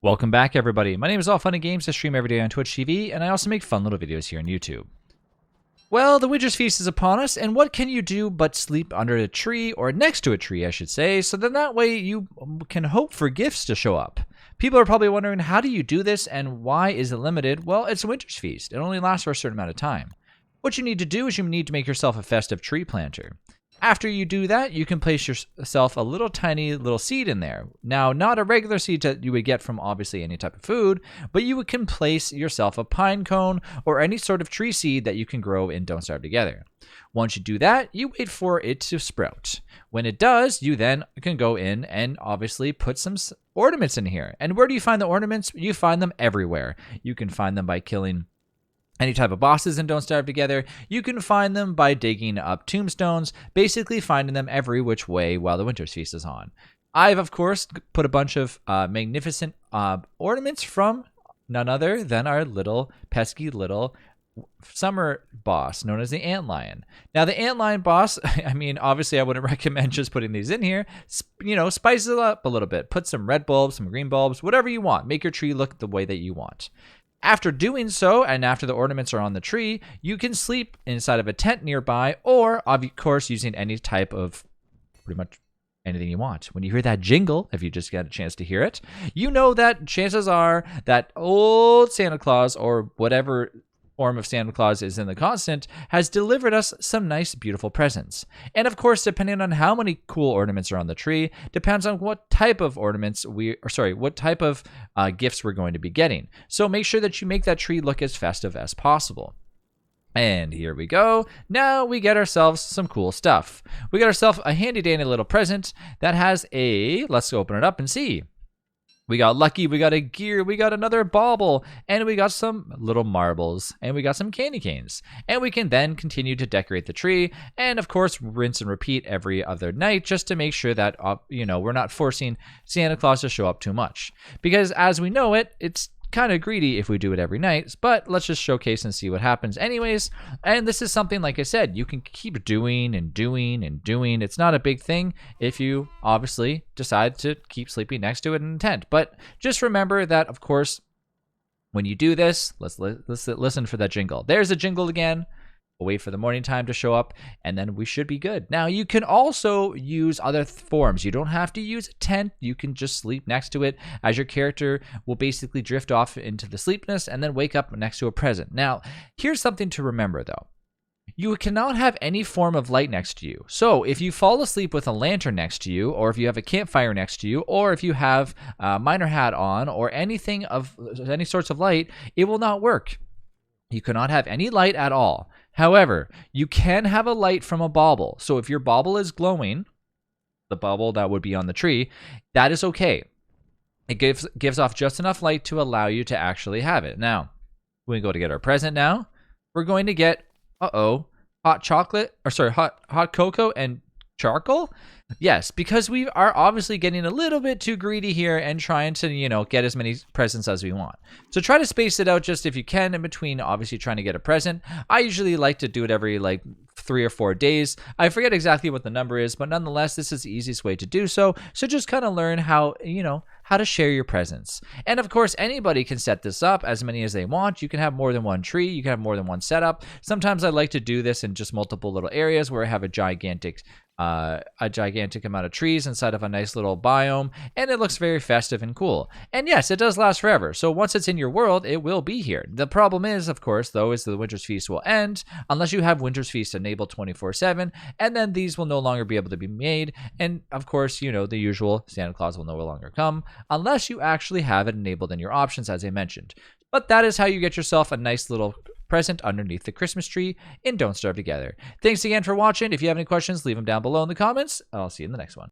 Welcome back, everybody. My name is All Fun and Games. I stream every day on Twitch TV, and I also make fun little videos here on YouTube. Well, the Winter's Feast is upon us, and what can you do but sleep under a tree, or next to a tree, I should say, so then that way you can hope for gifts to show up. People are probably wondering, how do you do this, and why is it limited? Well, it's a Winter's Feast. It only lasts for a certain amount of time. What you need to do is you need to make yourself a festive tree planter. After you do that, you can place yourself a little tiny little seed in there. Now, not a regular seed that you would get from obviously any type of food, but you can place yourself a pine cone or any sort of tree seed that you can grow in Don't Starve Together. Once you do that, you wait for it to sprout. When it does, you then can go in and obviously put some ornaments in here. And where do you find the ornaments? You find them everywhere. You can find them by killing any type of bosses in Don't Starve Together. You can find them by digging up tombstones, basically finding them every which way while the Winter's Feast is on. I've, of course, put a bunch of magnificent ornaments from none other than our little pesky little summer boss known as the Antlion. Now, the Antlion boss, I mean, obviously I wouldn't recommend just putting these in here. Spice it up a little bit. Put some red bulbs, some green bulbs, whatever you want. Make your tree look the way that you want. After doing so, and after the ornaments are on the tree, you can sleep inside of a tent nearby, or, of course, using any type of pretty much anything you want. When you hear that jingle, if you just got a chance to hear it, you know that chances are that old Santa Claus, or whatever form of Santa Claus is in the constant, has delivered us some nice, beautiful presents. And of course, depending on how many cool ornaments are on the tree, depends on what type of gifts we're going to be getting. So make sure that you make that tree look as festive as possible. And here we go. Now we get ourselves some cool stuff. We got ourselves a handy dandy little present that has let's open it up and see. We got lucky, we got a gear, we got another bauble, and we got some little marbles, and we got some candy canes. And we can then continue to decorate the tree, and of course, rinse and repeat every other night just to make sure that, we're not forcing Santa Claus to show up too much. Because as we know it's kind of greedy if we do it every night, but let's just showcase and see what happens anyways. And this is something, like I said, you can keep doing and doing and doing. It's not a big thing if you obviously decide to keep sleeping next to it in a tent. But just remember that, of course, when you do this, let's listen for that jingle. There's a jingle again. We'll wait for the morning time to show up, and then we should be good. Now, you can also use other forms. You don't have to use a tent. You can just sleep next to it, as your character will basically drift off into the sleepness and then wake up next to a present. Now, here's something to remember, though. You cannot have any form of light next to you. So if you fall asleep with a lantern next to you, or if you have a campfire next to you, or if you have a miner hat on, or anything of any sorts of light, it will not work. You cannot have any light at all. However, you can have a light from a bauble. So if your bauble is glowing, the bauble that would be on the tree, that is okay. It gives off just enough light to allow you to actually have it. Now, we go to get our present now. We're going to get, hot cocoa and charcoal. Yes, because we are obviously getting a little bit too greedy here and trying to, get as many presents as we want. So try to space it out just if you can in between obviously trying to get a present. I usually like to do it every 3 or 4 days. I forget exactly what the number is, but nonetheless, this is the easiest way to do so. So just kind of learn how to share your presents. And of course, anybody can set this up as many as they want. You can have more than one tree. You can have more than one setup. Sometimes I like to do this in just multiple little areas where I have a gigantic amount of trees inside of a nice little biome, and it looks very festive and cool. And yes, it does last forever. So once it's in your world, it will be here. The problem is, of course, though, is the Winter's Feast will end unless you have Winter's Feast enabled 24/7, and then these will no longer be able to be made. And of course, the usual Santa Claus will no longer come unless you actually have it enabled in your options, as I mentioned. But that is how you get yourself a nice little present underneath the Christmas tree in Don't Starve Together. Thanks again for watching. If you have any questions, leave them down below in the comments. I'll see you in the next one.